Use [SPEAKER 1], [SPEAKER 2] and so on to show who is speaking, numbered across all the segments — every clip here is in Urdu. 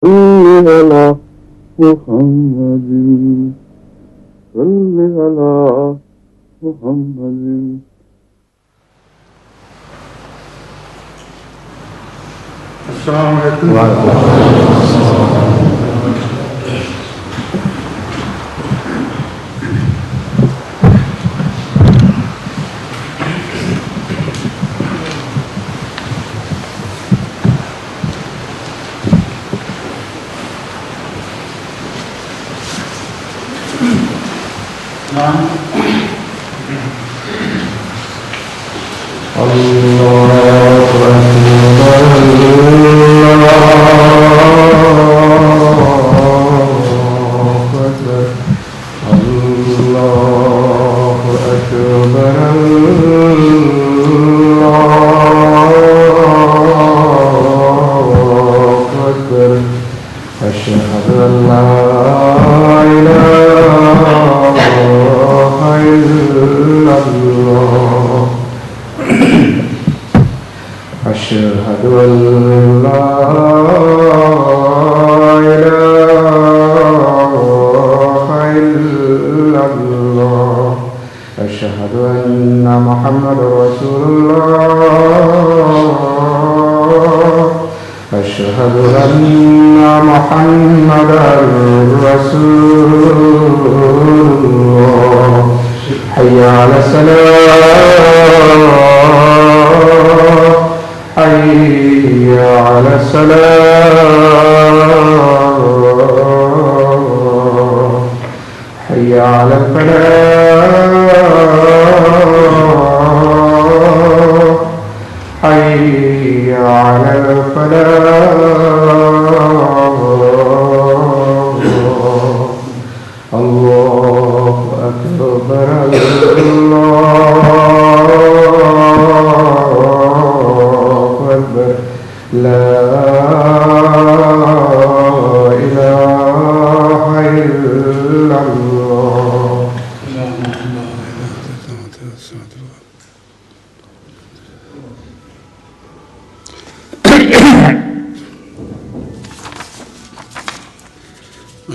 [SPEAKER 1] صل على محمد صل على محمد.
[SPEAKER 2] السلام علیکم.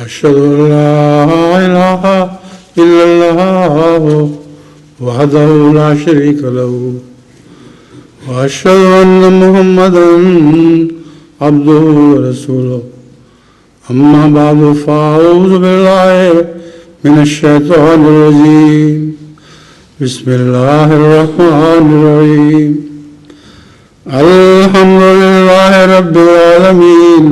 [SPEAKER 2] أشهد أن لا إله إلا الله وحده لا شريك له وأشهد أن محمدا عبده ورسوله أما بعد فأعوذ بالله من الشيطان الرجيم بسم الله الرحمن الرحيم الحمد لله رب العالمين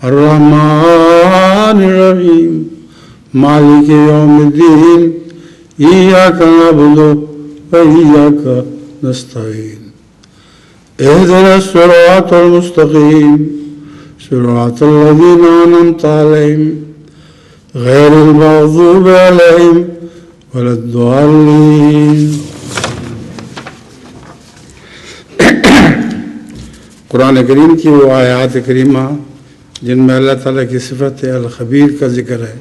[SPEAKER 2] الرحمن الرحيم مالك يوم الدين إياك نعبد وإياك نستعين اهدنا الصراط المستقيم صراط الذين أنعمت عليهم غير المغضوب عليهم ولا الضالين. قرآن کریم کی وہ آیات کریمہ جن میں اللہ تعالیٰ کی صفت الخبیر کا ذکر ہے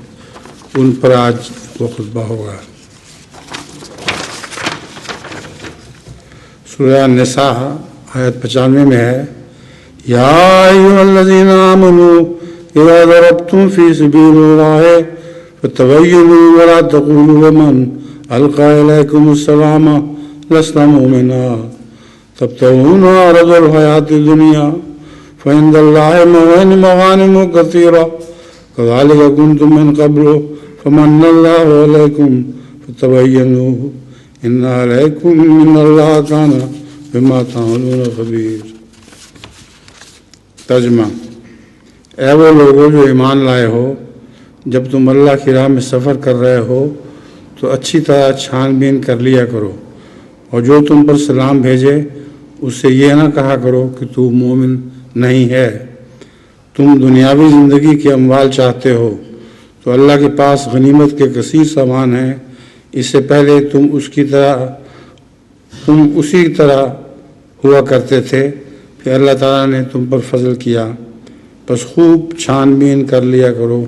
[SPEAKER 2] ان پر آج وہ خطبہ ہوگا. سورہ النساء آیت 95 میں ہے یا ایھا الذین آمنوا اذا ضربتم فی سبیل اللہ فتبینوا ولا تقولوا لمن القی الیکم السلام لست مؤمنا تبتغون عرض الحیاۃ الدنیا فعند اللہ مغانم کثیرہ کذالک کنتم من قبل فمن اللہ علیکم فتبینوا ان علیکم من اللہ کان بما تعملون خبیر. ترجمہ: اے وہ لوگوں جو ایمان لائے ہو، جب تم اللہ کی راہ میں سفر کر رہے ہو تو اچھی طرح چھان بین کر لیا کرو، اور جو تم پر سلام بھیجے اس سے یہ نہ کہا کرو کہ تو مومن نہیں ہے. تم دنیاوی زندگی کے اموال چاہتے ہو تو اللہ کے پاس غنیمت کے کثیر سامان ہیں. اس سے پہلے تم اسی طرح ہوا کرتے تھے، پھر اللہ تعالیٰ نے تم پر فضل کیا، بس خوب چھان بین کر لیا کرو،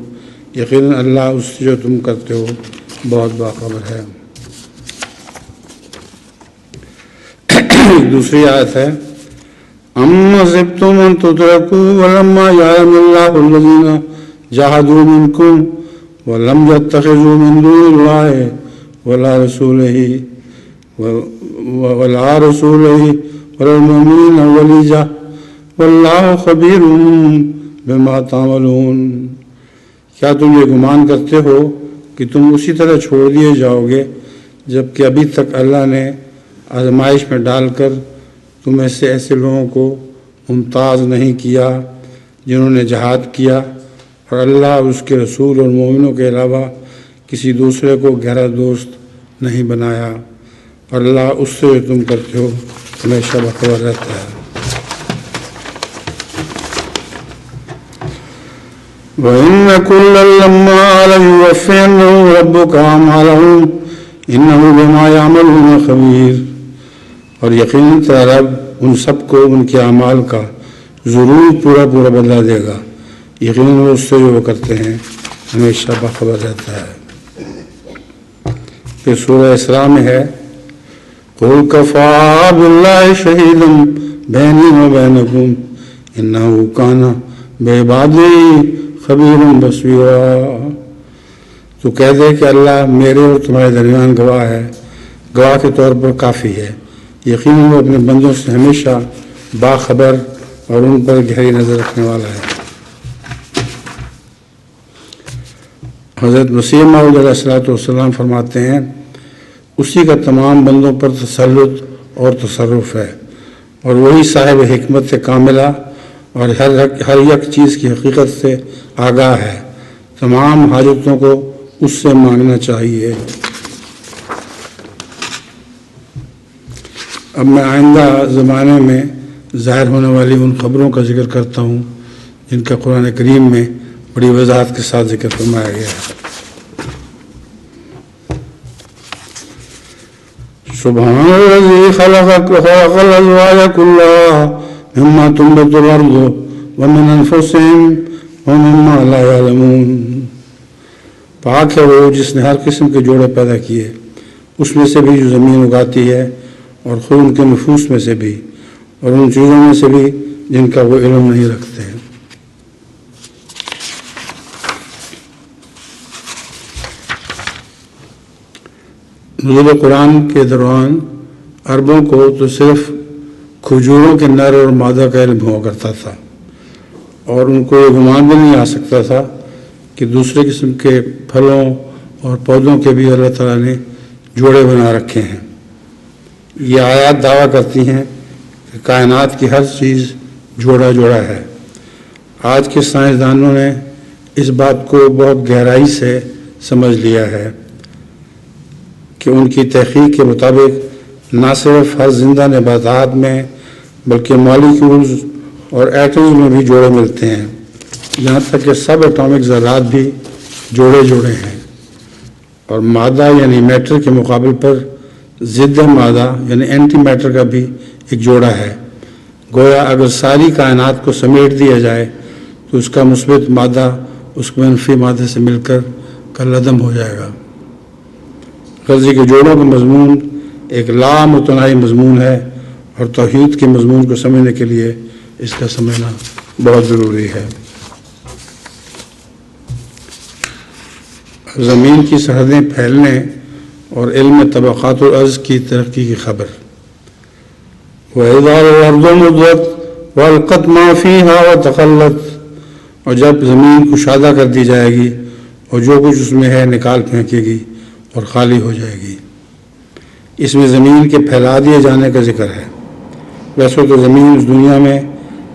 [SPEAKER 2] یقیناً اللہ اس سے جو تم کرتے ہو بہت باخبر ہے. دوسری آیت ہے أم حسبتم أن تتركوا ولما يعلم الله الذين جاهدوا منكم ولم يتخذوا من دون الله ولا رسوله ولا المؤمنين وليجا واللہ خبیر بما تعملون۔ کیا تم یہ گمان کرتے ہو کہ تم اسی طرح چھوڑ دیے جاؤ گے جبکہ ابھی تک اللہ نے آزمائش میں ڈال کر تمہیں سے ایسے لوگوں کو ممتاز نہیں کیا جنہوں نے جہاد کیا اور اللہ اس کے رسول اور مومنوں کے علاوہ کسی دوسرے کو گہرا دوست نہیں بنایا، اور اللہ اس سے جو تم کرتے ہو ہمیشہ باخبر رہتا ہے۔ وَإِنَّ كُلًّا لَمَّا لَيُوَفِّيَنَّهُمْ رَبُّكَ أَعْمَالَهُمْ إِنَّهُ بِمَا يَعْمَلُونَ خَبِيرٌ، اور یقیناً تیرا رب ان سب کو ان کے اعمال کا ضرور پورا بدلہ دے گا، یقیناً وہ اس سے جو وہ کرتے ہیں ہمیشہ باخبر رہتا ہے۔ پھر سورہ اسراء میں ہے قُلْ كَفَىٰ بِاللَّهِ شَهِيدًا بَيْنِي وَبَيْنَكُمْ إِنَّهُ كَانَ بِعِبَادِهِ خَبِيرًا بَصِيرًا۔ تو کہہ دے کہ اللہ میرے اور تمہارے درمیان گواہ ہے، گواہ کے طور پر کافی ہے، یقیناً وہ اپنے بندوں سے ہمیشہ باخبر اور ان پر گہری نظر رکھنے والا ہے۔ حضرت مسیح موعود علیہ الصلوۃ والسلام فرماتے ہیں اسی کا تمام بندوں پر تسلط اور تصرف ہے، اور وہی صاحب حکمت کاملہ اور ہر یک چیز کی حقیقت سے آگاہ ہے، تمام حاجتوں کو اس سے مانگنا چاہیے۔ اب میں آئندہ زمانے میں ظاہر ہونے والی ان خبروں کا ذکر کرتا ہوں جن کا قرآن کریم میں بڑی وضاحت کے ساتھ ذکر فرمایا گیا ہے۔ سبحان الذی خلق الازواج کلها مما تنبت الارض ومن انفسهم ومما لا يعلمون۔ پاک ہے وہ جس نے ہر قسم کے جوڑے پیدا کیے، اس میں سے بھی جو زمین اگاتی ہے اور خود ان کے نفوس میں سے بھی، اور ان چیزوں میں سے بھی جن کا وہ علم نہیں رکھتے ہیں۔ نزول قرآن کے دوران عربوں کو تو صرف کھجوروں کے نر اور مادہ کا علم ہوا کرتا تھا، اور ان کو یہ گمان بھی نہیں آ سکتا تھا کہ دوسرے قسم کے پھلوں اور پودوں کے بھی اللہ تعالیٰ نے جوڑے بنا رکھے ہیں۔ یہ آیات دعویٰ کرتی ہیں کہ کائنات کی ہر چیز جوڑا ہے۔ آج کے سائنسدانوں نے اس بات کو بہت گہرائی سے سمجھ لیا ہے کہ ان کی تحقیق کے مطابق نہ صرف ہر زندہ نباتات میں بلکہ مالیکیولز اور ایٹمز میں بھی جوڑے ملتے ہیں، یہاں تک کہ سب ایٹامک ذرات بھی جوڑے ہیں، اور مادہ یعنی میٹر کے مقابل پر ضد مادہ یعنی اینٹی میٹر کا بھی ایک جوڑا ہے۔ گویا اگر ساری کائنات کو سمیٹ دیا جائے تو اس کا مثبت مادہ اس منفی مادے سے مل کر کالعدم ہو جائے گا۔ غرضی کے جوڑوں کا مضمون ایک لامتناہی مضمون ہے، اور توحید کے مضمون کو سمجھنے کے لیے اس کا سمجھنا بہت ضروری ہے۔ زمین کی سرحدیں پھیلنے اور علم طبقات الارض کی ترقی کی خبر۔ وَإِذَا الْأَرْضُ مُدَّتْ وَأَلْقَتْ مَا فِيهَا وَتَخَلَّتْ، اور جب زمین کشادہ کر دی جائے گی اور جو کچھ اس میں ہے نکال پھینکے گی اور خالی ہو جائے گی۔ اس میں زمین کے پھیلا دیے جانے کا ذکر ہے۔ ویسے تو زمین اس دنیا میں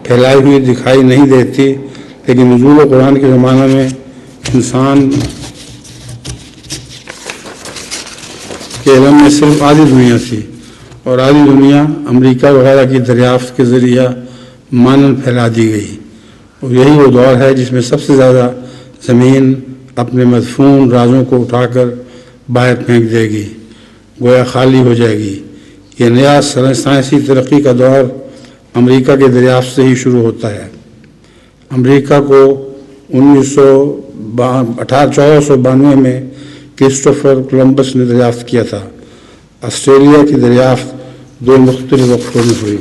[SPEAKER 2] پھیلائی ہوئی دکھائی نہیں دیتی، لیکن نزول قرآن کے زمانہ میں انسان کے علم میں صرف آدھی دنیا تھی، اور آدھی دنیا امریکہ وغیرہ کی دریافت کے ذریعہ مانند پھیلا دی گئی، اور یہی وہ دور ہے جس میں سب سے زیادہ زمین اپنے مدفون رازوں کو اٹھا کر باہر پھینک دے گی، گویا خالی ہو جائے گی۔ یہ نیا سائنسی ترقی کا دور امریکہ کے دریافت سے ہی شروع ہوتا ہے۔ امریکہ کو 1492 میں کرسٹوفر کولمبس نے دریافت کیا تھا۔ آسٹریلیا کی دریافت 2 مختلف وقتوں میں ہوئی۔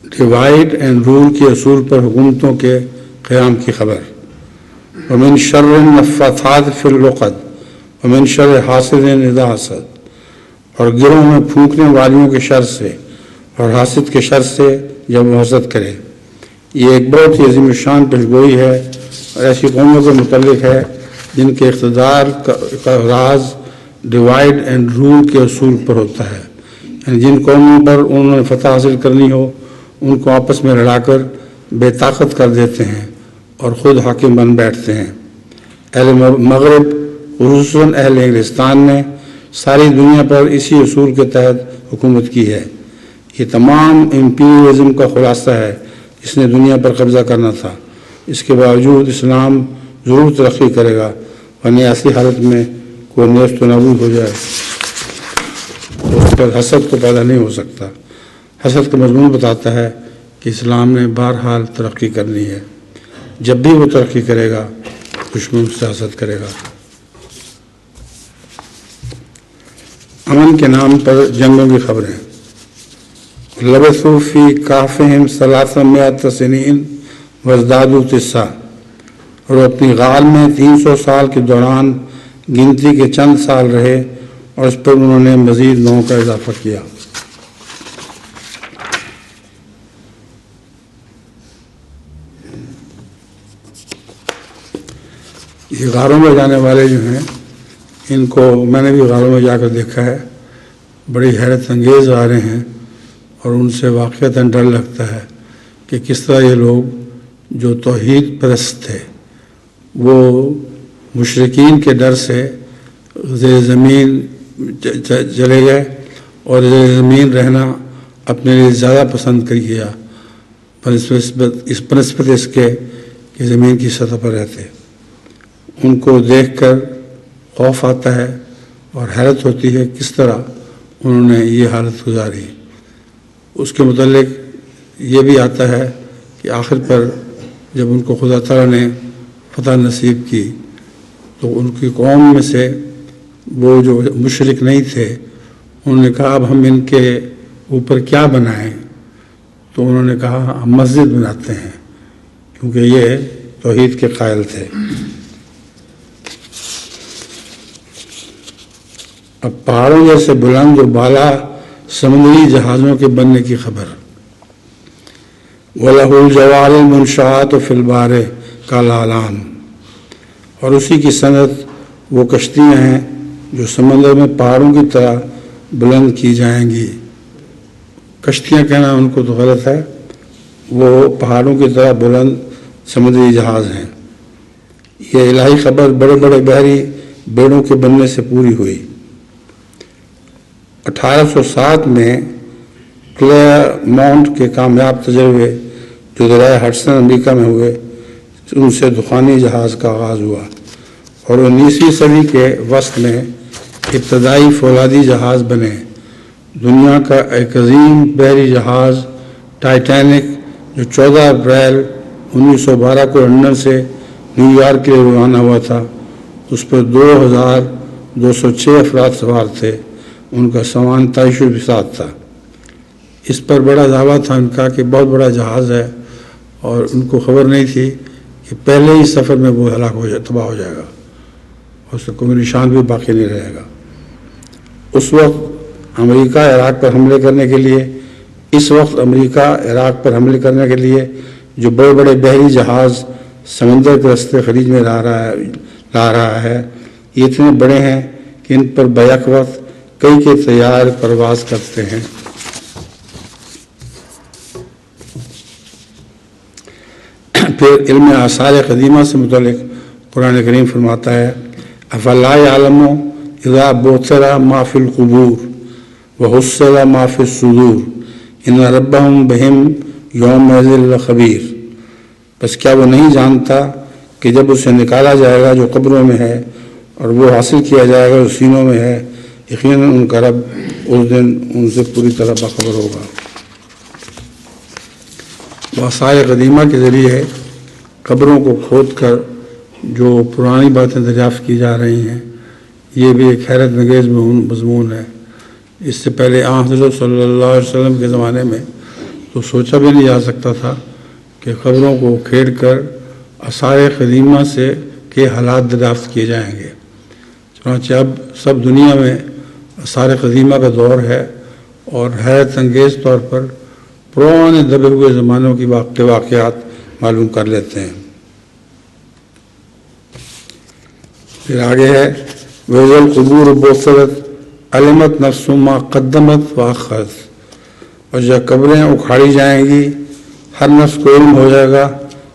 [SPEAKER 2] ڈیوائڈ اینڈ رول کے اصول پر حکومتوں کے قیام کی خبر، ومن شر النفاثات فی العقد ومن شر حاسد اذا حسد، اور گروہ میں پھونکنے والیوں کے شر سے اور حاسد کے شر سے جب وہ حسد کرے۔ یہ ایک بہت ہی عظیم الشان پیشگوئی ہے اور ایسی قوموں کے متعلق ہے جن کے اقتدار کا راز ڈیوائڈ اینڈ رول کے اصول پر ہوتا ہے، یعنی جن قوموں پر انہوں نے فتح حاصل کرنی ہو ان کو آپس میں لڑا کر بے طاقت کر دیتے ہیں اور خود حاکم بن بیٹھتے ہیں۔ اہل مغرب خصوصاً اہل انگلستان نے ساری دنیا پر اسی اصول کے تحت حکومت کی ہے۔ یہ تمام امپیریلزم کا خلاصہ ہے جس نے دنیا پر قبضہ کرنا تھا۔ اس کے باوجود اسلام ضرور ترقی کرے گا، ورنہ ایسی حالت میں کوئی نیست و نابود ہو جائے تو اس پر حسد تو پیدا نہیں ہو سکتا۔ حسد کا مضمون بتاتا ہے کہ اسلام نے بہرحال ترقی کرنی ہے، جب بھی وہ ترقی کرے گا دشمن سے حسد کرے گا۔ امن کے نام پر جنگوں کی خبریں۔ لبثوا فی کہفہم 300 سنین وازدادوا 9، اور اپنی غار میں 300 سال کے دوران گنتی کے چند سال رہے اور اس پر انہوں نے مزید 9 کا اضافہ کیا۔ یہ غاروں میں جانے والے جو ہیں ان کو میں نے بھی غاروں میں جا کر دیکھا ہے، بڑی حیرت انگیز غاریں ہیں اور ان سے واقعتاً ڈر لگتا ہے کہ کس طرح یہ لوگ جو توحید پرست تھے وہ مشرکین کے ڈر سے زیر زمین چلے گئے اور زیر زمین رہنا اپنے لیے زیادہ پسند کر کیا بنسبت اس کے کہ زمین کی سطح پر رہتے۔ ان کو دیکھ کر خوف آتا ہے اور حیرت ہوتی ہے کس طرح انہوں نے یہ حالت گزاری۔ اس کے متعلق یہ بھی آتا ہے کہ آخر پر جب ان کو خدا تعالیٰ نے فتح نصیب کی تو ان کی قوم میں سے وہ جو مشرک نہیں تھے انہوں نے کہا اب ہم ان کے اوپر کیا بنائیں، تو انہوں نے کہا ہم مسجد بناتے ہیں، کیونکہ یہ توحید کے قائل تھے۔ اب پہاڑوں جیسے بلند و بالا سمندری جہازوں کے بننے کی خبر۔ وَلَهُ الْجَوَارِ الْمُنشَآتُ فِي الْبَحْرِ كَالْأَعْلَامِ، اور اسی کی صنعت وہ کشتیاں ہیں جو سمندر میں پہاڑوں کی طرح بلند کی جائیں گی۔ کشتیاں کہنا ان کو تو غلط ہے، وہ پہاڑوں کی طرح بلند سمندری جہاز ہیں۔ یہ الہی خبر بڑے بڑے بحری بیڑوں کے بننے سے پوری ہوئی۔ 1807 میں کلیئرمونٹ کے کامیاب تجربے جو دریائے ہڈسن امریکہ میں ہوئے ان سے دخانی جہاز کا آغاز ہوا، اور 19ویں صدی کے وسط میں ابتدائی فولادی جہاز بنے۔ دنیا کا ایک عظیم بحری جہاز ٹائٹینک جو 14 اپریل 1912 کو لندن سے نیو یارک کے لیے روانہ ہوا تھا، اس پر 2206 افراد سوار تھے، ان کا سامان 2300 بھی ساتھ تھا۔ اس پر بڑا دعویٰ تھا ان کا کہ بہت بڑا جہاز ہے، اور ان کو خبر نہیں تھی کہ پہلے ہی سفر میں وہ ہلاک تباہ ہو جائے گا، اس کا کوئی نشان بھی باقی نہیں رہے گا۔ اس وقت امریکہ عراق پر حملے کرنے کے لیے جو بڑے بڑے بحری جہاز سمندر کے راستے خلیج میں لا رہا ہے، یہ اتنے بڑے ہیں کہ ان پر بیک وقت کئی کے طیار پرواز کرتے ہیں۔ پھر علم آثار قدیمہ سے متعلق قرآن کریم فرماتا ہے افلا یعلم اذا بعثر ما فی القبور وحصل ما فی الصدور ان ربهم بهم یومئذ لخبیر، بس کیا وہ نہیں جانتا کہ جب اسے نکالا جائے گا جو قبروں میں ہے اور وہ حاصل کیا جائے گا جو سینوں میں ہے، یقیناً ان کا رب اس دن ان سے پوری طرح باخبر ہوگا۔ آثار قدیمہ کے ذریعے قبروں کو کھود کر جو پرانی باتیں دریافت کی جا رہی ہیں، یہ بھی ایک حیرت انگیز مضمون ہے۔ اس سے پہلے حضرت صلی اللہ علیہ وسلم کے زمانے میں تو سوچا بھی نہیں جا سکتا تھا کہ قبروں کو کھیڑ کر آثار قدیمہ سے کے حالات دریافت کیے جائیں گے۔ چنانچہ اب سب دنیا میں آثار قدیمہ کا دور ہے اور حیرت انگیز طور پر پرانے دبے ہوئے زمانوں کی واقعات معلوم کر لیتے ہیں۔ پھر آگے ہے وَإِذَا الْقُبُورُ بُعْثِرَتْ عَلِمَتْ نَفْسٌ مَا قَدَّمَتْ وَأَخَّرَتْ، اور جب قبریں اکھاڑی جائیں گی ہر نفس کو علم ہو جائے گا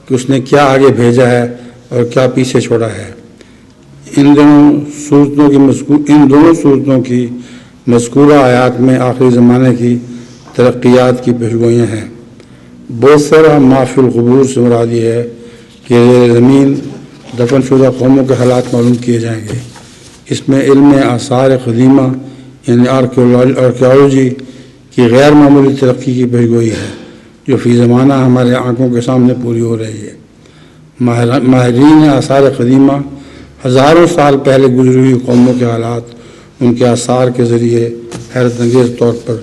[SPEAKER 2] کہ اس نے کیا آگے بھیجا ہے اور کیا پیچھے چھوڑا ہے۔ ان دونوں صورتوں کی مذکورہ آیات میں آخری زمانے کی ترقیات کی پیشگوئیاں ہیں۔ بوثرہ ما فی القبور سے مراد یہ ہے کہ زمین دفن شدہ قوموں کے حالات معلوم کیے جائیں گے۔ اس میں علم آثار قدیمہ یعنی آرکیالوجی کی غیر معمولی ترقی کی پیشگوئی ہے جو فی زمانہ ہمارے آنکھوں کے سامنے پوری ہو رہی ہے۔ ماہرین آثار قدیمہ ہزاروں سال پہلے گزری ہوئی قوموں کے حالات ان کے آثار کے ذریعے حیرت انگیز طور پر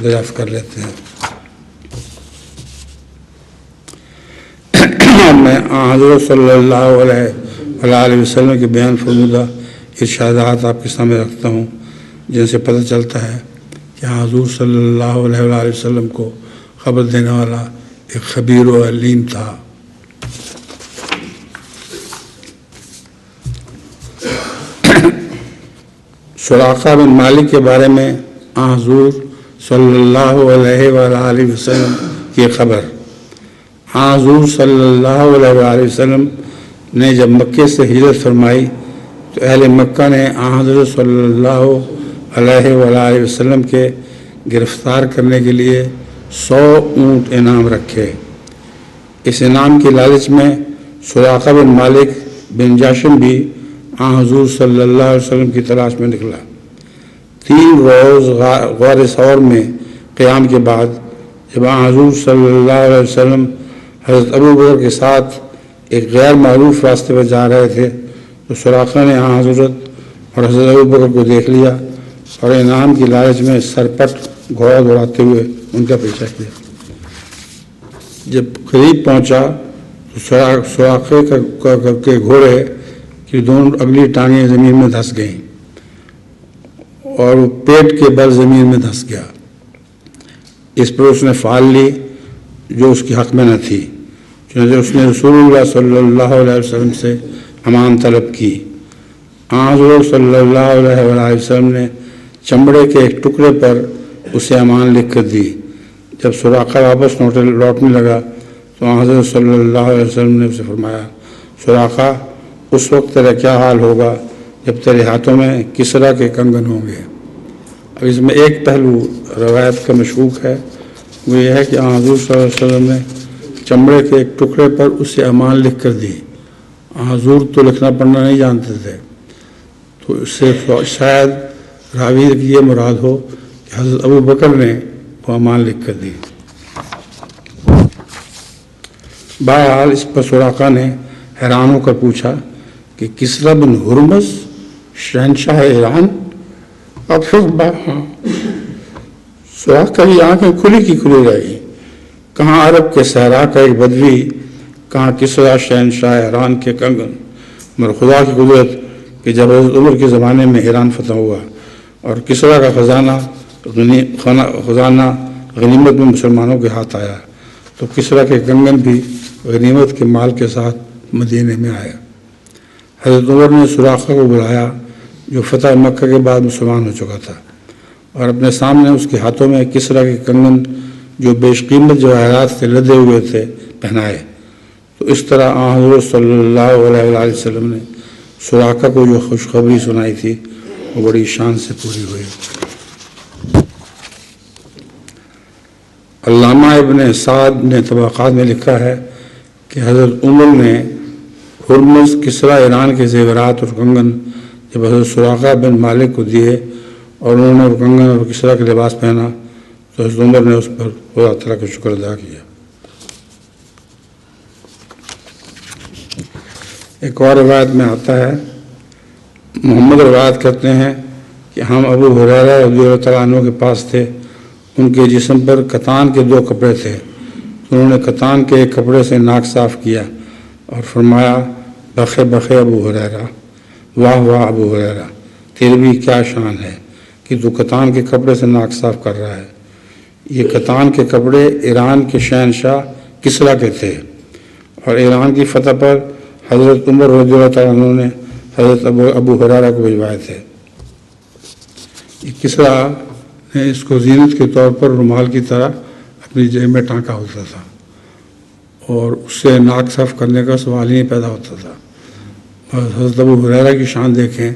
[SPEAKER 2] دریافت کر لیتے ہیں۔ میں حضرت صلی اللہ علیہ وسلم کے بیان فرمودہ ارشادات آپ کے سامنے رکھتا ہوں جن سے پتہ چلتا ہے کہ حضور صلی اللہ علیہ وسلم کو خبر دینے والا ایک خبیر و علیم تھا۔ سراقہ بن مالک کے بارے میں حضور صلی اللہ علیہ وسلم کی خبر۔ حضور صلی اللہ علیہ وسلم نے جب مکے سے ہجرت فرمائی تو اہل مکہ نے حضرت صلی اللہ علیہ وسلم کے گرفتار کرنے کے لیے 100 اونٹ انعام رکھے۔ اس انعام کی لالچ میں سراقہ بن مالک بن جاشم بھی حضور صلی اللہ علیہ وسلم کی تلاش میں نکلا۔ 3 روز غار ثور میں قیام کے بعد جب حضور صلی اللہ علیہ وسلم حضرت ابو بکر کے ساتھ ایک غیر معروف راستے پر جا رہے تھے تو سراقہ نے حضرت اور حضرت ابو بکر کو دیکھ لیا اور انعام کی لالچ میں سرپٹ گھوڑا دوڑاتے ہوئے ان کا پیچھا کیا۔ جب قریب پہنچا تو سراقہ کے گھوڑے کی دونوں اگلی ٹانگیں زمین میں دھس گئیں اور وہ پیٹ کے بل زمین میں دھس گیا۔ اس پر اس نے فعال لی جو اس کے حق میں نہ تھی، چنانچہ اس نے رسول اللہ صلی اللہ علیہ وسلم سے امان طلب کی۔ حضور صلی اللہ علیہ وسلم نے چمڑے کے ایک ٹکڑے پر اسے امان لکھ کر دی۔ جب سراقہ واپس لوٹنے لگا تو حضرت صلی اللہ علیہ وسلم نے اسے فرمایا، سراقہ اس وقت تیرا کیا حال ہوگا جب تیرے ہاتھوں میں کسرا کے کنگن ہوں گے۔ اب اس میں ایک پہلو روایت کا مشکوک ہے، وہ یہ ہے کہ حضور صلی اللہ علیہ وسلم نے چمڑے کے ایک ٹکڑے پر اسے امان لکھ کر دی۔ حضور تو لکھنا پڑھنا نہیں جانتے تھے، تو اس سے شاید راوی کی یہ مراد ہو کہ حضرت ابو بکر نے وہ امان لکھ کر دی۔ بہرحال اس پر سراقہ نے حیران ہو کر پوچھا کہ کسرا بن ہرمز شہنشاہ ایران؟ اب پھر سراقہ کی آنکھیں کھلی کی کھلی رہی۔ کہاں عرب کے صحرا کا ایک بدوی، کہاں کسرا شہنشاہ ایران کے کنگن۔ مگر خدا کی قدرت کہ جب حضرت عمر کے زمانے میں ایران فتح ہوا اور کسرا کا خزانہ غنیمت میں مسلمانوں کے ہاتھ آیا تو کسرا کے کنگن بھی غنیمت کے مال کے ساتھ مدینے میں آیا۔ حضرت عمر نے سراقہ کو بلایا جو فتح مکہ کے بعد مسلمان ہو چکا تھا، اور اپنے سامنے اس کے ہاتھوں میں کسرا کے کنگن جو بیش قیمت جواہرات سے لدے ہوئے تھے پہنائے۔ تو اس طرح حضرت صلی اللہ علیہ وسلم نے سراقہ کو جو خوشخبری سنائی تھی وہ بڑی شان سے پوری ہوئی۔ علامہ ابن سعد نے طبقات میں لکھا ہے کہ حضرت عمر نے ہرمز کسرا ایران کے زیورات اور کنگن جب حضرت سراقہ بن مالک کو دیے اور انہوں نے کنگن اور کسرا کا لباس پہنا تو حضرت عمر نے اس پر خدا تعالیٰ کا شکر ادا کیا۔ ایک اور روایت میں آتا ہے، محمد روایت کرتے ہیں کہ ہم ابو ہریرہ رضی اللہ تعالیٰ عنہ کے پاس تھے ان کے جسم پر کتان کے 2 کپڑے تھے، انہوں نے کتان کے ایک کپڑے سے ناک صاف کیا اور فرمایا بخے بخے ابو ہریرہ، واہ واہ ابو ہریرہ، تیری بھی کیا شان ہے کہ تو کتان کے کپڑے سے ناک صاف کر رہا ہے۔ یہ کتان کے کپڑے ایران کے شہنشاہ کسریٰ کے تھے، اور ایران کی فتح پر حضرت عمر رضی اللہ تعالیٰ عنہ نے حضرت ابو ہریرہ کو بھجوائے تھے۔ کسریٰ نے اس کو زینت کے طور پر رومال کی طرح اپنی جیب میں ٹانکا ہوتا تھا، اور اس سے ناک صاف کرنے کا سوال ہی نہیں پیدا ہوتا تھا۔ اور حضرت ابو ہریرہ کی شان دیکھیں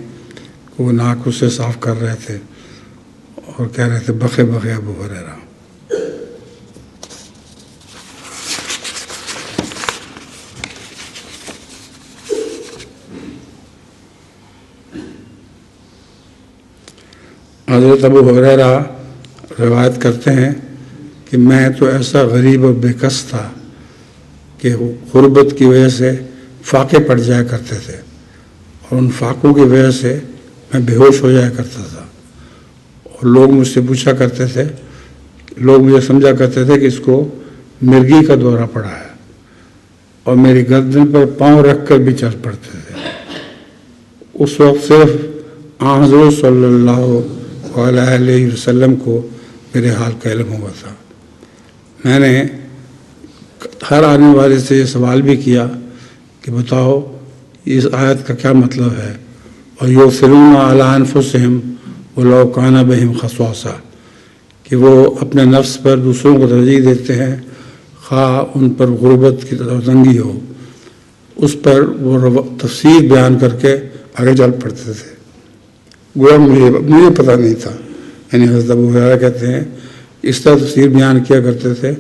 [SPEAKER 2] کہ وہ ناک اس سے صاف کر رہے تھے اور کہہ رہے تھے بخے بخے ابو ہریرہ۔ حضرت ابو ہریرہ روایت کرتے ہیں کہ میں تو ایسا غریب اور بے کس تھا کہ غربت کی وجہ سے فاقے پڑ جایا کرتے تھے، اور ان فاقوں کی وجہ سے میں بے ہوش ہو جایا کرتا تھا، اور لوگ مجھ سے پوچھا کرتے تھے، لوگ مجھے سمجھا کرتے تھے کہ اس کو مرگی کا دورہ پڑا ہے، اور میری گردن پر پاؤں رکھ کر بھی چل پڑتے تھے۔ اس وقت صرف حضور صلی اللہ علیہ وسلم کو میرے حال کا علم ہوا تھا۔ میں نے ہر آنے والے سے یہ سوال بھی کیا کہ بتاؤ اس آیت کا کیا مطلب ہے، اور یؤثرون علی انفسہم ولو کان بہم خصاصہ، کہ وہ اپنے نفس پر دوسروں کو ترجیح دیتے ہیں خواہ ان پر غربت کی تنگی ہو۔ اس پر وہ تفسیر بیان کر کے آگے چل پڑتے تھے، گویا مجھے پتہ نہیں تھا۔ یعنی حضرت ابو ہریرہ کہتے ہیں اس طرح تفسیر بیان کیا کرتے تھے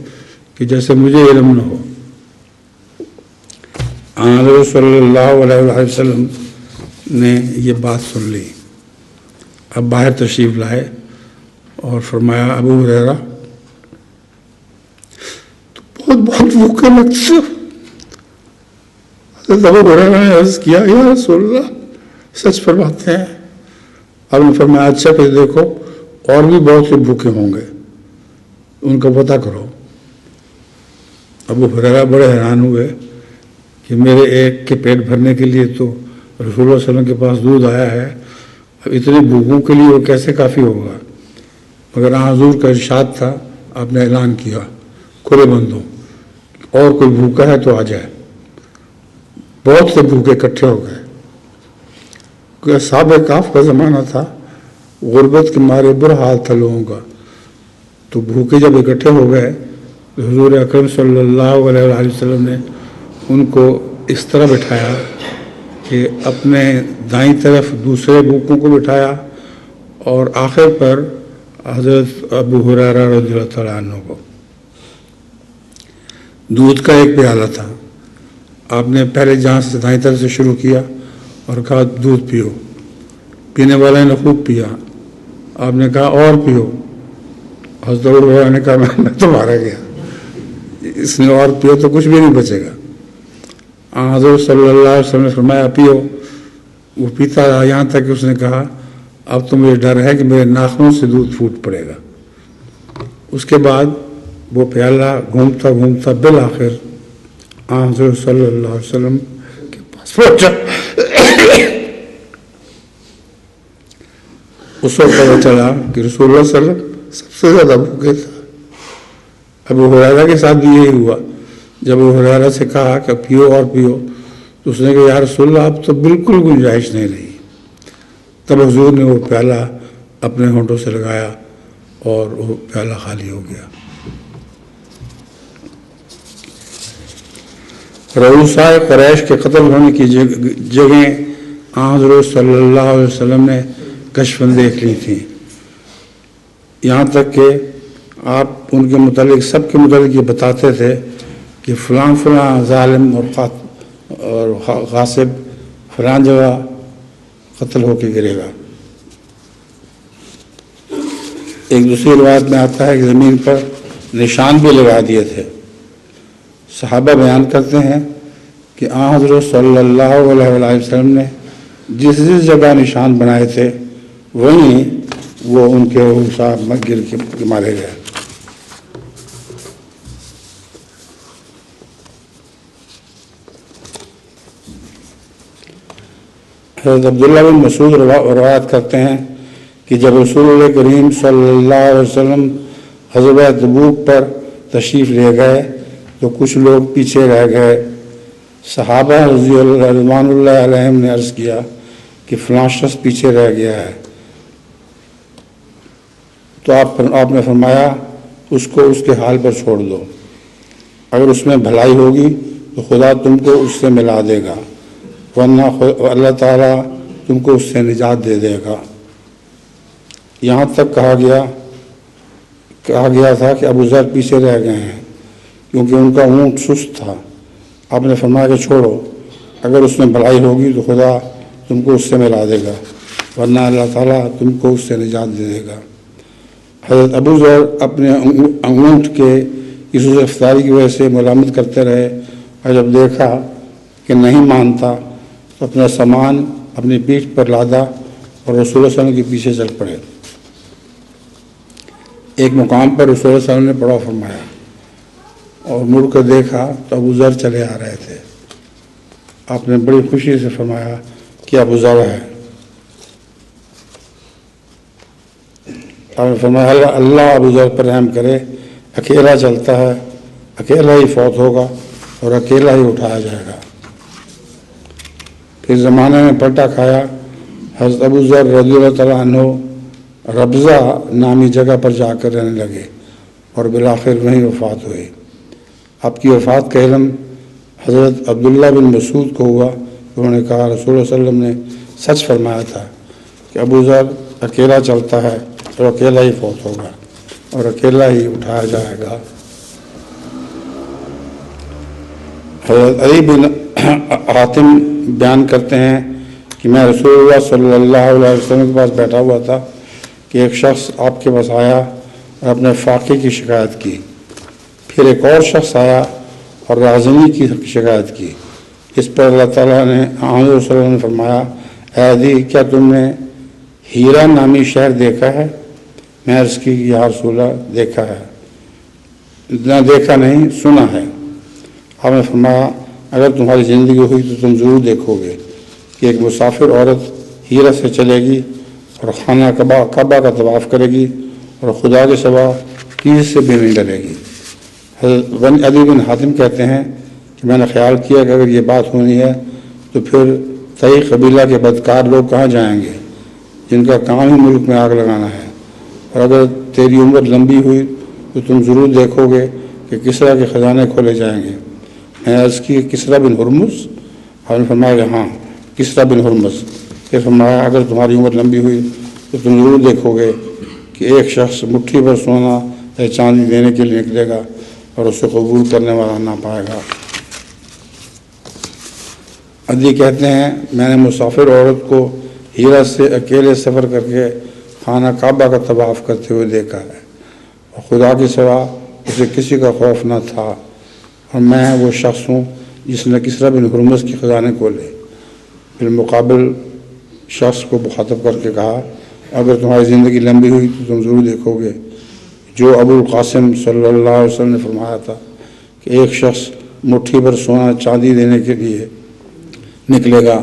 [SPEAKER 2] کہ جیسے مجھے علم نہ ہو۔ حضرت صلی اللہ علیہ وسلم نے یہ بات سن لی، اب باہر تشریف لائے اور فرمایا ابو ہریرہ تو بہت بہت بھوکے لگتے ہو۔ حضرت ابو ہریرہ نے عرض کیا یا رسول اللہ سچ فرماتے ہیں۔ آپ نے فرمایا اچھا پھر دیکھو اور بھی بہت سے بھوکے ہوں گے، ان کا پتہ کرو۔ ابو ہریرہ بڑے حیران ہوئے کہ میرے ایک کے پیٹ بھرنے کے لیے تو رسول اللہ صلی اللہ علیہ وسلم کے پاس دودھ آیا ہے، اب اتنے بھوکوں کے لیے وہ کیسے کافی ہوگا؟ مگر حضور کا ارشاد تھا، آپ نے اعلان کیا کھلے بندوں اور کوئی بھوکا ہے تو آ جائے۔ بہت سے بھوکے اکٹھے ہو گئے، کیونکہ اصحاب کہف کا زمانہ تھا، غربت کے مارے برا حال تھا لوگوں کا، تو بھوکے جب اکٹھے ہو گئے حضور اکرم صلی اللہ علیہ وسلم نے ان کو اس طرح بٹھایا کہ اپنے دائیں طرف دوسرے بھوکوں کو بٹھایا، اور آخر پر حضرت ابو ہریرہ رضی اللہ تعالیٰ عنہ کو۔ دودھ کا ایک پیالہ تھا، آپ نے پہلے جہاں سے دائیں طرف سے شروع کیا اور کہا دودھ پیو، پینے والے نے خوب پیا، آپ نے کہا اور پیو، حضرت ابو ہریرہ نے کہا میں تو مارا گیا، اس نے اور پیو تو کچھ بھی نہیں بچے گا۔ حضرت صلی اللہ علیہ وسلم نے فرمایا پیو، وہ پیتا رہا یہاں تک کہ اس نے کہا اب تو مجھے ڈر ہے کہ میرے ناخنوں سے دودھ پھوٹ پڑے گا۔ اس کے بعد وہ پیالہ گھومتا گھومتا بالآخر حضرت صلی اللہ علیہ وسلم کے پاس پہنچا۔ اس وقت پتہ چلا کہ رسول اللہ صلی اللہ علیہ وسلم سب سے زیادہ بھوکے تھے۔ ابو ہریرہ کے ساتھ بھی یہی ہوا، جب ابو ہریرہ سے کہا کہ پیو اور پیو تو اس نے کہا یا رسول اللہ اب تو بالکل گنجائش نہیں رہی۔ تب حضور نے وہ پیالہ اپنے ہونٹوں سے لگایا اور وہ پیالہ خالی ہو گیا۔ رؤسائے قریش کے قتل ہونے کی جگہیں حضرت صلی اللہ علیہ وسلم نے کشفاً دیکھ لی تھیں، یہاں تک کہ آپ ان کے متعلق سب کے متعلق یہ بتاتے تھے کہ فلاں فلاں ظالم اور غاصب فلاں جگہ قتل ہو کے گرے گا۔ ایک دوسری روایت میں آتا ہے کہ زمین پر نشان بھی لگا دیے تھے۔ صحابہ بیان کرتے ہیں کہ حضرت صلی اللہ علیہ وسلم نے جس جگہ نشان بنائے تھے وہیں وہ ان کے صاحب گر کے مارے گئے۔ حضرت عبداللہ بن مسعود روایت کرتے ہیں کہ جب رسول اللہ کریم صلی اللہ علیہ وسلم غزوہ تبوک پر تشریف لے گئے تو کچھ لوگ پیچھے رہ گئے۔ صحابہ رضوان اللہ علیہم نے عرض کیا کہ فلاں شخص پیچھے رہ گیا ہے، تو آپ نے فرمایا اس کو اس کے حال پر چھوڑ دو، اگر اس میں بھلائی ہوگی تو خدا تم کو اس سے ملا دے گا، ورنہ اللہ تعالیٰ تم کو اس سے نجات دے دے گا۔ یہاں تک کہا گیا تھا کہ ابو ذر پیچھے رہ گئے ہیں کیونکہ ان کا اونٹ سست تھا۔ آپ نے فرمایا کہ چھوڑو، اگر اس میں بھلائی ہوگی تو خدا تم کو اس سے ملا دے گا، ورنہ اللہ تعالیٰ تم کو اس سے نجات دے دے گا۔ حضرت ابو ذر اپنے اونٹ کے اس رفتاری کی وجہ سے ملامت کرتے رہے، اور جب دیکھا کہ نہیں مانتا تو اپنا سامان اپنی پیٹھ پر لادا اور رسول اللہ صلی اللہ علیہ وسلم کے پیچھے چل پڑے۔ ایک مقام پر رسول اللہ صلی اللہ علیہ وسلم نے پڑاؤ فرمایا اور مڑ کر دیکھا تو ابو ذر چلے آ رہے تھے۔ آپ نے بڑی خوشی سے فرمایا کہ ابو ذر ہے۔ آپ نے فرمایا اللہ ابو ذر پر رحم کرے، اکیلا چلتا ہے، اکیلا ہی فوت ہوگا اور اکیلا ہی اٹھایا جائے گا۔ پھر زمانے میں پلٹا کھایا، حضرت ابو ذر رضی اللہ تعالیٰ عنہ ربضہ نامی جگہ پر جا کر رہنے لگے اور بالآخر وہیں وفات ہوئی۔ آپ کی وفات کا علم حضرت عبداللہ بن مسعود کو ہوا۔ انہوں نے کہا رسول اللہ صلی اللہ علیہ وسلم نے سچ فرمایا تھا کہ ابو ذر اکیلا چلتا ہے اور اکیلا ہی فوت ہوگا اور اکیلا ہی اٹھایا جائے گا۔ حضرت علی بن حاتم بیان کرتے ہیں کہ میں رسول اللہ صلی اللہ علیہ وسلم کے پاس بیٹھا ہوا تھا کہ ایک شخص آپ کے پاس آیا اور اپنے فاقے کی شکایت کی، پھر ایک اور شخص آیا اور رازنی کی شکایت کی۔ اس پر اللہ تعالیٰ نے آمد صلی اللہ علیہ وسلم نے فرمایا، اے علی کیا تم نے ہیرا نامی شہر دیکھا ہے؟ میں عرض کی یا رسول اللہ دیکھا ہے، نہ دیکھا نہیں سنا ہے۔ آپ نے فرمایا اگر تمہاری زندگی ہوئی تو تم ضرور دیکھو گے کہ ایک مسافر عورت ہیرا سے چلے گی اور خانہ کعبہ کا طواف کرے گی اور خدا کے سوا کسی سے بھی نہیں ڈرے گی۔ حضرت علی بن حاتم کہتے ہیں کہ میں نے خیال کیا کہ اگر یہ بات ہونی ہے تو پھر تئی قبیلہ کے بدکار لوگ کہاں جائیں گے جن کا کام ہی ملک میں آگ لگانا ہے، اور اگر تیری عمر لمبی ہوئی تو تم ضرور دیکھو گے کہ کسرا کے خزانے کھولے جائیں گے۔ میں عرض کی کسرا بن ہرمز؟ آپ نے فرمایا کہ ہاں کسرا بن ہرمز۔ پھر فرمایا اگر تمہاری عمر لمبی ہوئی تو تم ضرور دیکھو گے کہ ایک شخص مٹھی پر سونا یا چاندی دینے کے لیے نکلے گا اور اسے قبول کرنے والا نہ پائے گا۔ عدی کہتے ہیں میں نے مسافر عورت کو ہیرا سے اکیلے سفر کر کے خانہ کعبہ کا طواف کرتے ہوئے دیکھا ہے اور خدا کے سوا اسے کسی کا خوف نہ تھا، اور میں وہ شخص ہوں جس نے کسرا بن ہرمز کے خزانے کھولے۔ بالمقابل شخص کو مخاطب کر کے کہا اگر تمہاری زندگی لمبی ہوئی تو تم ضرور دیکھو گے جو ابو القاسم صلی اللہ علیہ وسلم نے فرمایا تھا کہ ایک شخص مٹھی پر سونا چاندی دینے کے لیے نکلے گا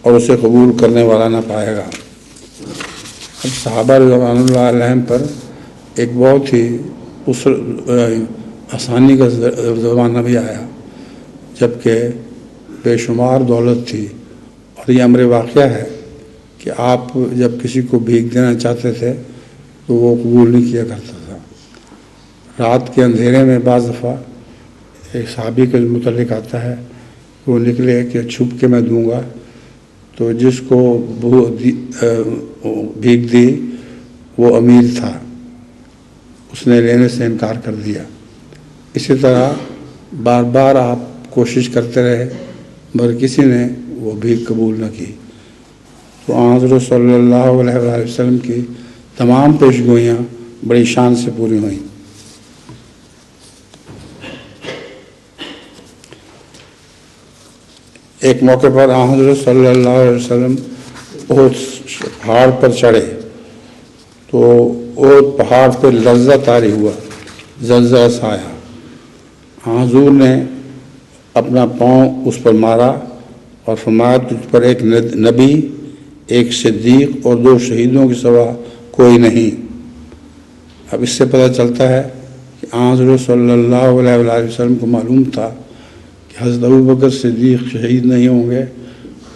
[SPEAKER 2] اور اسے قبول کرنے والا نہ پائے گا۔ اب صحابہ رضوان اللہ علیہم پر ایک بہت ہی آسانی کا زمانہ بھی آیا جبکہ بے شمار دولت تھی، اور یہ امر واقعہ ہے کہ آپ جب کسی کو بھیک دینا چاہتے تھے تو وہ قبول نہیں کیا کرتا تھا۔ رات کے اندھیرے میں بعض دفعہ ایک صحابی کے متعلق آتا ہے کہ وہ نکلے کہ چھپ کے میں دوں گا، تو جس کو بھیک دی وہ امیر تھا، اس نے لینے سے انکار کر دیا۔ اسی طرح بار بار آپ کوشش کرتے رہے مگر کسی نے وہ بھیک قبول نہ کی، تو حضرت صلی اللہ علیہ وسلم کی تمام پیشگوئیاں بڑی شان سے پوری ہوئیں۔ ایک موقع پر حضرت صلی اللہ علیہ وسلم احد پہاڑ پر چڑھے تو احد پہاڑ پہ لرزہ طاری ہوا، زلزلہ سا آیا۔ حضور نے اپنا پاؤں اس پر مارا اور فرمایا تجھ پر ایک نبی ایک صدیق اور 2 شہیدوں کے سوا کوئی نہیں۔ اب اس سے پتہ چلتا ہے کہ حضرت صلی اللہ علیہ وآلہ وسلم کو معلوم تھا کہ حضرت ابوبکر صدیق شہید نہیں ہوں گے،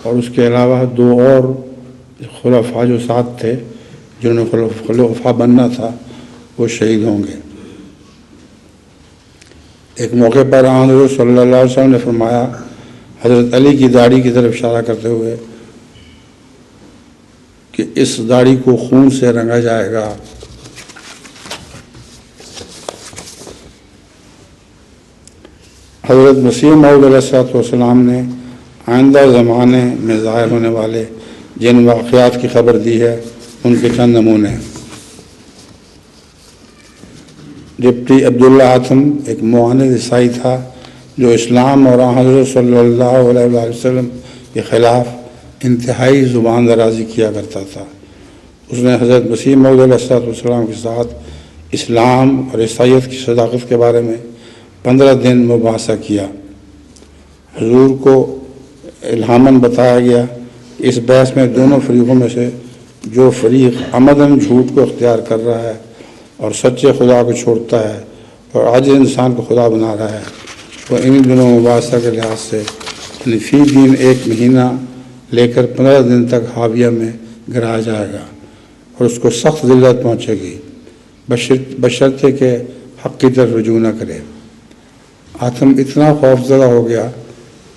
[SPEAKER 2] اور اس کے علاوہ 2 اور خلفاء جو ساتھ تھے جنہوں نے خلفاء بننا تھا وہ شہید ہوں گے۔ ایک موقع پر حضرت صلی اللہ علیہ وسلم نے فرمایا، حضرت علی کی داڑھی کی طرف اشارہ کرتے ہوئے، کہ اس داڑھی کو خون سے رنگا جائے گا۔ حضرت مسیح موعود علیہ السلام نے آئندہ زمانے میں ظاہر ہونے والے جن واقعات کی خبر دی ہے ان کے چند نمونے۔ ڈپٹی عبداللہ حاتم ایک معاند عیسائی تھا جو اسلام اور حضرت صلی اللہ علیہ وآلہ وسلم کے خلاف انتہائی زبان درازی کیا کرتا تھا۔ اس نے حضرت مسیح موعود علیہ السلام کے ساتھ اسلام اور عیسائیت کی صداقت کے بارے میں 15 دن مباحثہ کیا۔ حضور کو الہاماً بتایا گیا کہ اس بحث میں دونوں فریقوں میں سے جو فریق عمداً جھوٹ کو اختیار کر رہا ہے اور سچے خدا کو چھوڑتا ہے اور عاجز انسان کو خدا بنا رہا ہے، وہ انہی دنوں مباحثہ کے لحاظ سے فی دن 1 مہینہ لے کر 15 دن تک حاویہ میں گرایا جائے گا اور اس کو سخت ذلت پہنچے گی، بشرطے کہ حق کی طرف رجوع نہ کرے۔ حاتم اتنا خوف زدہ ہو گیا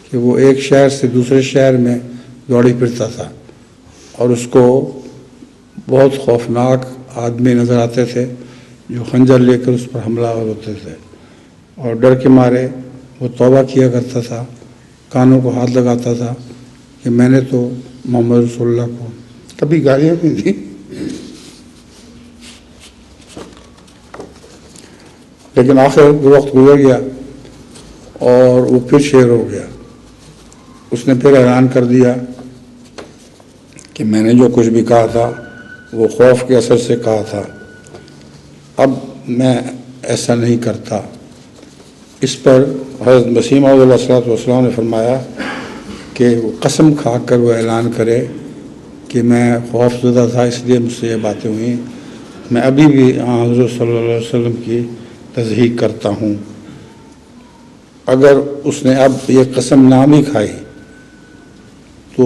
[SPEAKER 2] کہ وہ ایک شہر سے دوسرے شہر میں دوڑی پھرتا تھا، اور اس کو بہت خوفناک آدمی نظر آتے تھے جو خنجر لے کر اس پر حملہ ہوتے تھے، اور ڈر کے مارے وہ توبہ کیا کرتا تھا، کانوں کو ہاتھ لگاتا تھا کہ میں نے تو محمد رسول اللہ کو کبھی گالیاں نہیں دی، لیکن آخر وقت گزر گیا اور وہ پھر شیر ہو گیا۔ اس نے پھر اعلان کر دیا کہ میں نے جو کچھ بھی کہا تھا وہ خوف کے اثر سے کہا تھا، اب میں ایسا نہیں کرتا۔ اس پر حضرت مسیح موعود علیہ السلام نے فرمایا کہ وہ قسم کھا کر وہ اعلان کرے کہ میں خوف زدہ تھا اس لیے مجھ سے یہ باتیں ہوئیں، میں ابھی بھی حضرت صلی اللہ علیہ وسلم کی تصدیق کرتا ہوں۔ اگر اس نے اب یہ قسم نہ بھی کھائی تو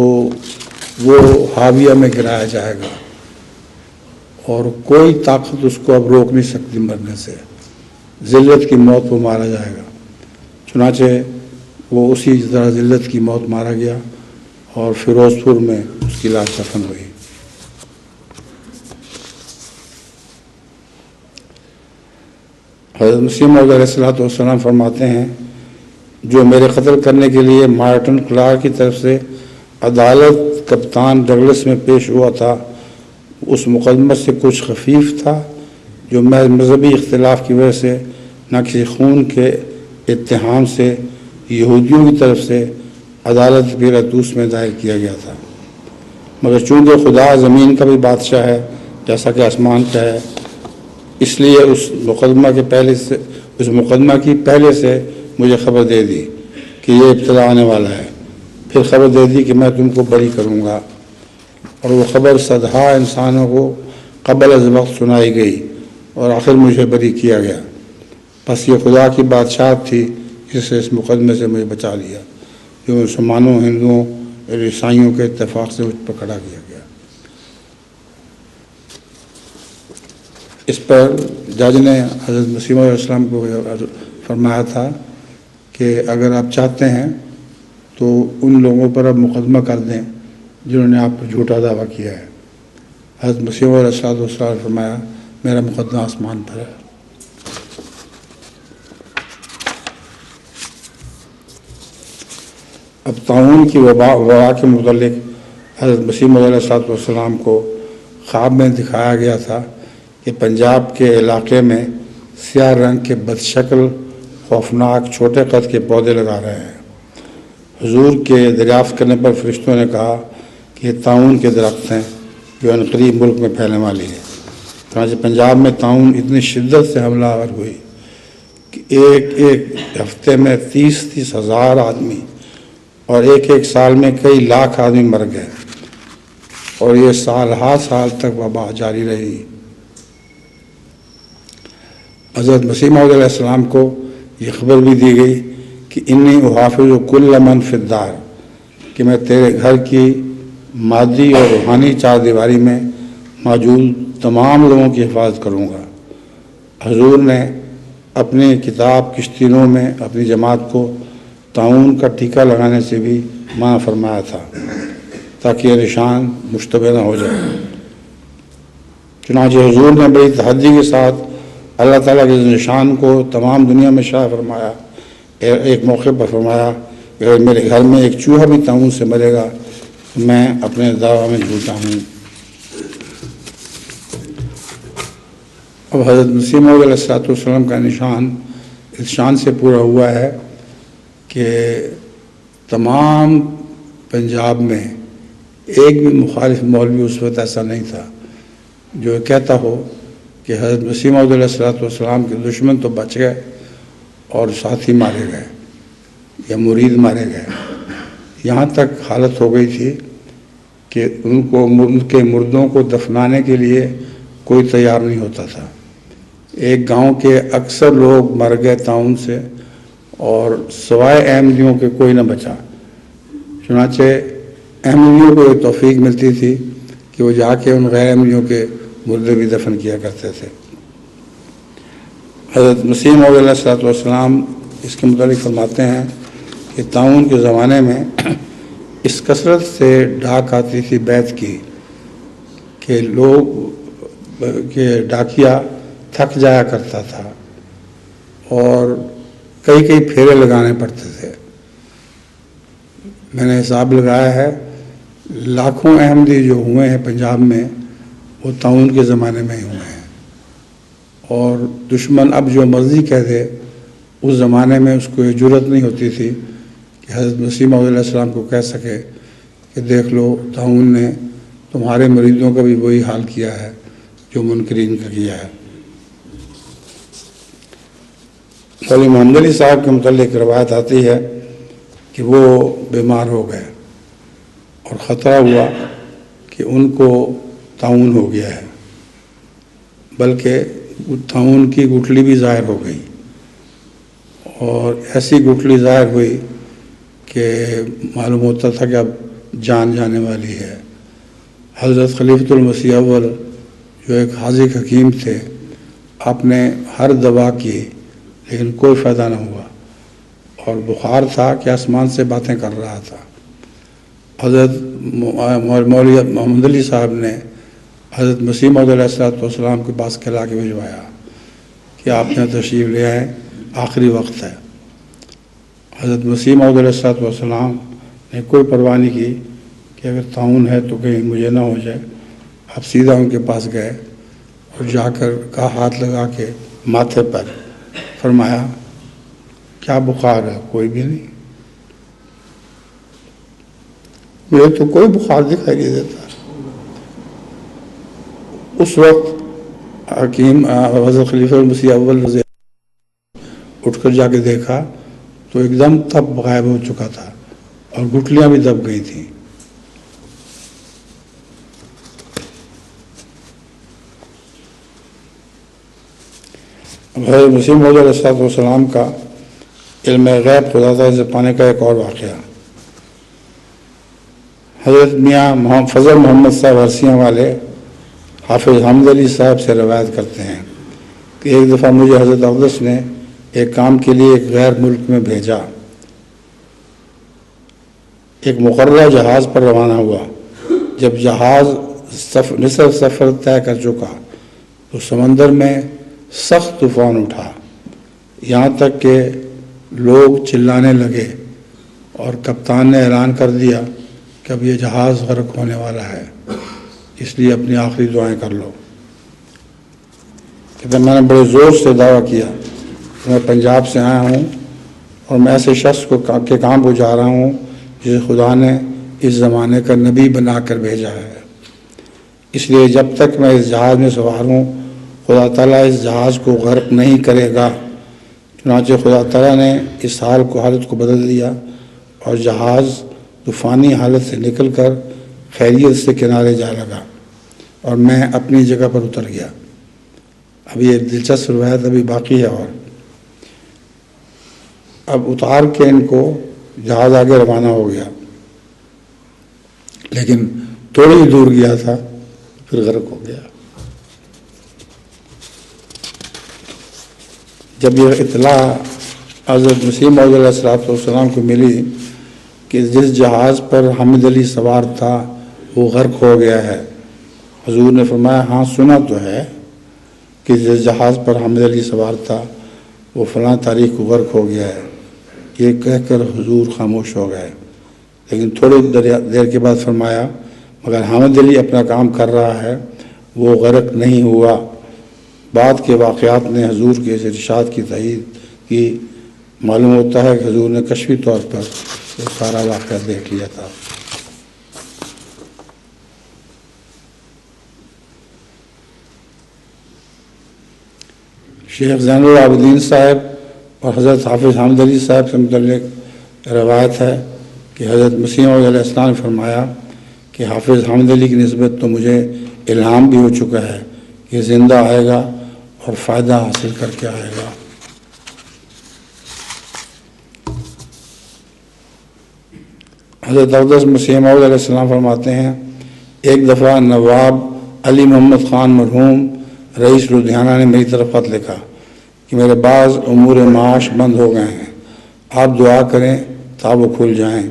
[SPEAKER 2] وہ حاویہ میں گرایا جائے گا اور کوئی طاقت اس کو اب روک نہیں سکتی مرنے سے، ذلت کی موت وہ مارا جائے گا۔ چنانچہ وہ اسی طرح ذلت کی موت مارا گیا اور فیروز پور میں اس کی لاش دفن ہوئی۔ حضرت مسیح موعود علیہ السلام فرماتے ہیں، جو میرے قتل کرنے کے لیے مارٹن کلارک کی طرف سے عدالت کپتان ڈگلس میں پیش ہوا تھا، اس مقدمے سے کچھ خفیف تھا جو مذہبی اختلاف کی وجہ سے نہ کسی خون کے اتہام سے یہودیوں کی طرف سے عدالت پیلاطوس میں دائر کیا گیا تھا، مگر چونکہ خدا زمین کا بھی بادشاہ ہے جیسا کہ آسمان کا ہے، اس لیے اس مقدمہ کی پہلے سے مجھے خبر دے دی کہ یہ ابتدا آنے والا ہے، پھر خبر دے دی کہ میں تم کو بری کروں گا، اور وہ خبر صدہا انسانوں کو قبل از وقت سنائی گئی اور آخر مجھے بری کیا گیا۔ بس یہ خدا کی بادشاہت تھی جس سے اس مقدمے سے مجھے بچا لیا، جو مسلمانوں، ہندوؤں اور عیسائیوں کے اتفاق سے مجھ پر کھڑا کیا گیا۔ اس پر جج نے حضرت مسیح علیہ السلام کو فرمایا تھا کہ اگر آپ چاہتے ہیں تو ان لوگوں پر اب مقدمہ کر دیں جنہوں نے آپ پر جھوٹا دعویٰ کیا ہے۔ حضرت مسیح علیہ السلام نے فرمایا، میرا مقدمہ آسمان پر ہے۔ اب طاعون کی وبا کے متعلق حضرت مسیح علیہ السلام کو خواب میں دکھایا گیا تھا کہ پنجاب کے علاقے میں سیاہ رنگ کے بدشکل خوفناک چھوٹے قد کے پودے لگا رہے ہیں۔ حضور کے دریافت کرنے پر فرشتوں نے کہا کہ یہ طاعون کے درخت ہیں جو عنقریب ملک میں پھیلنے والی ہے۔ چنانچہ پنجاب میں طاعون اتنی شدت سے حملہ آور ہوئی کہ ایک ہفتے میں 30 ہزار آدمی اور ایک سال میں کئی لاکھ آدمی مر گئے۔ اور یہ سال ہا سال تک وبا جاری رہی۔ حضرت مسیح موعود علیہ السلام کو یہ خبر بھی دی گئی کہ انی احافظ کل من فی الدار، کہ میں تیرے گھر کی مادی اور روحانی چار دیواری میں موجود تمام لوگوں کی حفاظت کروں گا۔ حضور نے اپنی کتاب کشتینوں میں اپنی جماعت کو طاعون کا ٹیکہ لگانے سے بھی منع فرمایا تھا تاکہ یہ نشان مشتبہ نہ ہو جائے۔ چنانچہ حضور نے بڑی تحدی کے ساتھ اللہ تعالیٰ کے نشان کو تمام دنیا میں شائع فرمایا۔ ایک موقع پر فرمایا کہ اگر میرے گھر میں ایک چوہا بھی طاعون سے مرے گا تو میں اپنے دعویٰ میں جھوٹا ہوں۔ اب حضرت مسیح موعود علیہ السلام کا نشان اس شان سے پورا ہوا ہے کہ تمام پنجاب میں ایک بھی مخالف مولوی اس وقت ایسا نہیں تھا جو کہتا ہو کہ حضرت مسیح موعود علیہ السلام کے دشمن تو بچ گئے اور ساتھی مارے گئے یا مرید مارے گئے۔ یہاں تک حالت ہو گئی تھی کہ ان کے مردوں کو دفنانے کے لیے کوئی تیار نہیں ہوتا تھا۔ ایک گاؤں کے اکثر لوگ مر گئے طاعون سے اور سوائے احمدیوں کے کوئی نہ بچا۔ چنانچہ احمدیوں کو یہ توفیق ملتی تھی کہ وہ جا کے ان غیر احمدیوں کے مردے بھی دفن کیا کرتے تھے۔ حضرت مسیح موعود علیہ السلام اس کے متعلق فرماتے ہیں کہ طاعون کے زمانے میں اس کثرت سے ڈاک آتی تھی بیت کی کہ ڈاکیا تھک جایا کرتا تھا اور کئی پھیرے لگانے پڑتے تھے۔ میں نے حساب لگایا ہے لاکھوں احمدی جو ہوئے ہیں پنجاب میں وہ طاعون کے زمانے میں ہی ہوئے ہیں، اور دشمن اب جو مرضی کہہ دے اس زمانے میں اس کو یہ جرت نہیں ہوتی تھی کہ حضرت مسیح موعود علیہ السلام کو کہہ سکے کہ دیکھ لو طاعون نے تمہارے مریدوں کا بھی وہی حال کیا ہے جو منکرین کا کیا ہے۔ مولوی محمد علی صاحب کے متعلق روایت آتی ہے کہ وہ بیمار ہو گئے اور خطرہ ہوا کہ ان کو طاعون ہو گیا ہے، بلکہ طاعون کی گٹھلی بھی ظاہر ہو گئی اور ایسی گٹھلی ظاہر ہوئی کہ معلوم ہوتا تھا کہ اب جان جانے والی ہے۔ حضرت خلیفۃ المسیح اول جو ایک حاذق حکیم تھے، آپ نے ہر دوا کی لیکن کوئی فائدہ نہ ہوا اور بخار تھا کہ آسمان سے باتیں کر رہا تھا۔ حضرت مولوی محمد علی صاحب نے حضرت مسیح موعود علیہ السلام کے پاس کہلا کے بھجوایا کہ آپ نے تشریف لے آئے، آخری وقت ہے۔ حضرت مسیح موعود علیہ السلام نے کوئی پرواہ نہیں کی کہ اگر طاعون ہے تو کہیں مجھے نہ ہو جائے۔ آپ سیدھا ان کے پاس گئے اور جا کر کا ہاتھ لگا کے ماتھے پر فرمایا کیا بخار ہے؟ کوئی بھی نہیں، مجھے تو کوئی بخار دکھائی نہیں دیتا۔ اس وقت حکیم حضرت خلیفہ المسیح اول رضی اٹھ کر جا کے دیکھا تو ایک دم تب غائب ہو چکا تھا اور گٹھلیاں بھی دب گئی تھیں۔ حضرت مسیح موعود علیہ السلام کا علم غیب خدا تعالیٰ سے پانے کا ایک اور واقعہ۔ حضرت میاں فضل محمد صاحب عرسیاں والے حافظ حمد علی صاحب سے روایت کرتے ہیں کہ ایک دفعہ مجھے حضرت اقدس نے ایک کام کے لیے ایک غیر ملک میں بھیجا۔ ایک مقررہ جہاز پر روانہ ہوا۔ جب جہاز نصف سفر طے کر چکا تو سمندر میں سخت طوفان اٹھا، یہاں تک کہ لوگ چلانے لگے اور کپتان نے اعلان کر دیا کہ اب یہ جہاز غرق ہونے والا ہے، اس لیے اپنی آخری دعائیں کر لو۔ کہ میں نے بڑے زور سے دعویٰ کیا کہ میں پنجاب سے آیا ہوں اور میں ایسے شخص کے کام کو جا رہا ہوں جسے خدا نے اس زمانے کا نبی بنا کر بھیجا ہے، اس لیے جب تک میں اس جہاز میں سوار ہوں خدا تعالیٰ اس جہاز کو غرق نہیں کرے گا۔ چنانچہ خدا تعالیٰ نے اس حالت کو بدل دیا اور جہاز طوفانی حالت سے نکل کر خیریت سے کنارے جا لگا اور میں اپنی جگہ پر اتر گیا۔ اب یہ دلچسپ روایت ابھی باقی ہے، اور اب اتار کے ان کو جہاز آگے روانہ ہو گیا، لیکن تھوڑی ہی دور گیا تھا پھر غرق ہو گیا۔ جب یہ اطلاع حضرت مسیح موعود علیہ الصلوۃ والسلام کو ملی کہ جس جہاز پر حامد علی سوار تھا وہ غرق ہو گیا ہے، حضور نے فرمایا ہاں سنا تو ہے کہ جس جہاز پر حامد علی سوار تھا وہ فلاں تاریخ کو غرق ہو گیا ہے۔ یہ کہہ کر حضور خاموش ہو گئے، لیکن تھوڑی دیر کے بعد فرمایا مگر حامد علی اپنا کام کر رہا ہے، وہ غرق نہیں ہوا۔ بعد کے واقعات نے حضور کے اس ارشاد کی تائید کی۔ معلوم ہوتا ہے کہ حضور نے کشفی طور پر وہ سارا واقعہ دیکھ لیا تھا۔ شیخ زین العابدین صاحب اور حضرت حافظ حامد علی صاحب سے متعلق روایت ہے کہ حضرت مسیح موعود علیہ السلام نے فرمایا کہ حافظ حامد علی کی نسبت تو مجھے الہام بھی ہو چکا ہے کہ زندہ آئے گا اور فائدہ حاصل کر کے آئے گا۔ حضرت اقدس مسیح موعود علیہ السلام فرماتے ہیں ایک دفعہ نواب علی محمد خان مرحوم رئیس لدھیانہ نے میری طرف خط لکھا کہ میرے بعض امور معاش بند ہو گئے ہیں، آپ دعا کریں تا وہ کھل جائیں۔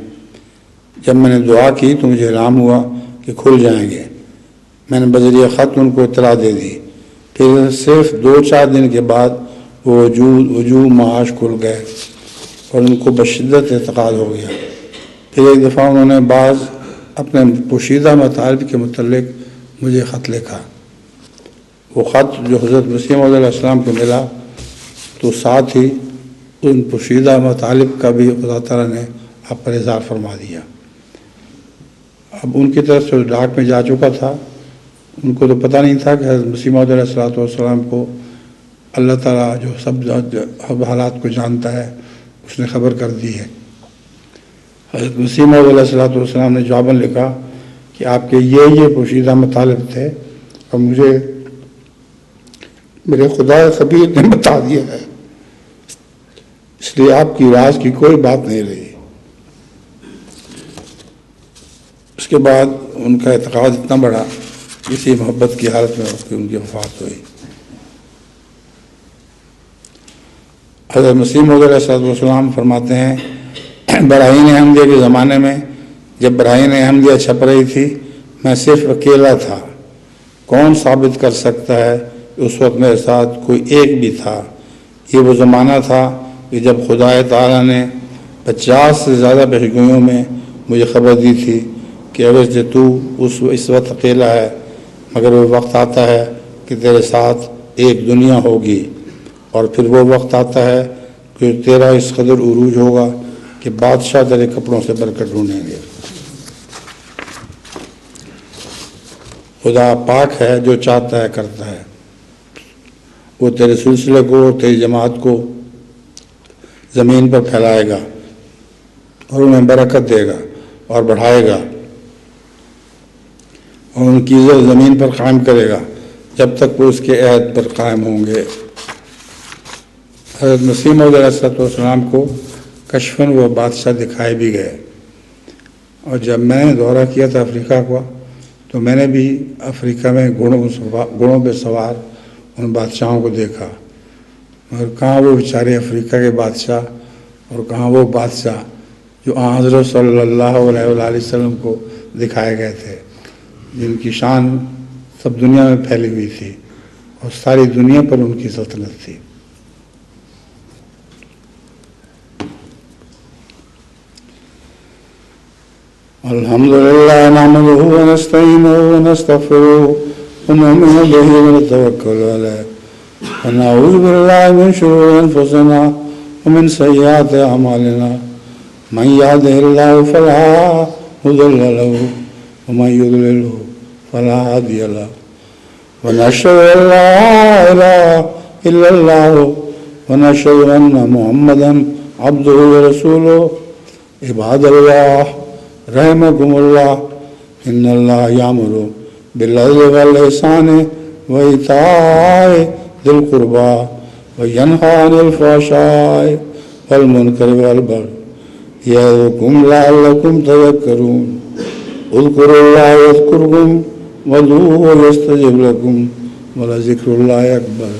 [SPEAKER 2] جب میں نے دعا کی تو مجھے الہام ہوا کہ کھل جائیں گے۔ میں نے بذریعہ خط ان کو اطلاع دے دی، پھر صرف 2-4 دن کے بعد وہ وجوہ معاش کھل گئے اور ان کو بشدت اعتقاد ہو گیا۔ پھر ایک دفعہ انہوں نے بعض اپنے پوشیدہ مطالب کے متعلق مجھے خط لکھا۔ وہ خط جو حضرت مسیح موعود علیہ السلام کو ملا تو ساتھ ہی ان پوشیدہ مطالب کا بھی خدا تعالیٰ نے آپ پر اظہار فرما دیا۔ اب ان کی طرف سے ڈاک میں جا چکا تھا، ان کو تو پتہ نہیں تھا کہ حضرت مسیح موعود علیہ الصلوۃ والسلام کو اللہ تعالیٰ جو سب حالات کو جانتا ہے اس نے خبر کر دی ہے۔ حضرت مسیح موعود علیہ الصلوۃ والسلام نے جواباً لکھا کہ آپ کے یہ پوشیدہ مطالب تھے اور مجھے میرے خدا خبیر نے بتا دیا ہے، اس لیے آپ کی راز کی کوئی بات نہیں رہی۔ اس کے بعد ان کا اعتقاد اتنا بڑھا اسی محبت کی حالت میں کہ ان کی وفات ہوئی۔ حضرت مسیح موعود علیہ السلام فرماتے ہیں براہین احمدیہ کے زمانے میں جب براہین احمدیہ چھپ رہی تھی میں صرف اکیلا تھا۔ کون ثابت کر سکتا ہے کہ اس وقت میرے ساتھ کوئی ایک بھی تھا؟ یہ وہ زمانہ تھا کہ جب خدا تعالیٰ نے 50 سے زیادہ پیشگوئیوں میں مجھے خبر دی تھی کہ اگرچہ تو اس وقت اکیلا ہے مگر وہ وقت آتا ہے کہ تیرے ساتھ ایک دنیا ہوگی، اور پھر وہ وقت آتا ہے کہ تیرا اس قدر عروج ہوگا کہ بادشاہ تیرے کپڑوں سے برکت ڈھونڈیں گے۔ خدا پاک ہے، جو چاہتا ہے کرتا ہے۔ وہ تیرے سلسلے کو، تیری جماعت کو زمین پر پھیلائے گا اور انہیں برکت دے گا اور بڑھائے گا، اور ان کی عزت زمین پر قائم کرے گا جب تک وہ اس کے عہد پر قائم ہوں گے۔ حضرت مسیح موعود علیہ السلام کو کشفاً وہ بادشاہ دکھائے بھی گئے، اور جب میں نے دورہ کیا تھا افریقہ کو تو میں نے بھی افریقہ میں گھوڑوں پہ سوار ان بادشاہوں کو دیکھا، مگر کہاں وہ بیچارے افریقہ کے بادشاہ اور کہاں وہ بادشاہ جو حضرت صلی اللہ علیہ وآلہ وسلم کو دکھائے گئے تھے، جن کی شان سب دنیا میں پھیلی ہوئی تھی اور ساری دنیا پر ان کی سلطنت تھی۔ الحمدللہ نحمدہ ونستعینہ ونستغفرہ ونؤمن بہ ونتوکل علیہ ونعوذ باللہ من شرور انفسنا ومن سیئات اعمالنا من یہدہ اللہ فلا مضل لہ ومن یضلل فلا ہادی لہ ونشہد ان لا الہ الا اللہ ونشہد ان محمدا عبدہ ورسولہ۔ عباد اللہ رحمکم اللہ، ان اللہ یامر بالعدل والإحسان وإیتاء ذی القربى وینہی عن الفحشاء والمنکر والبغی یعظکم لعلکم تذکرون اذکروا اللہ یذکرکم وادعوہ یستجب لکم ولذکر اللہ اکبر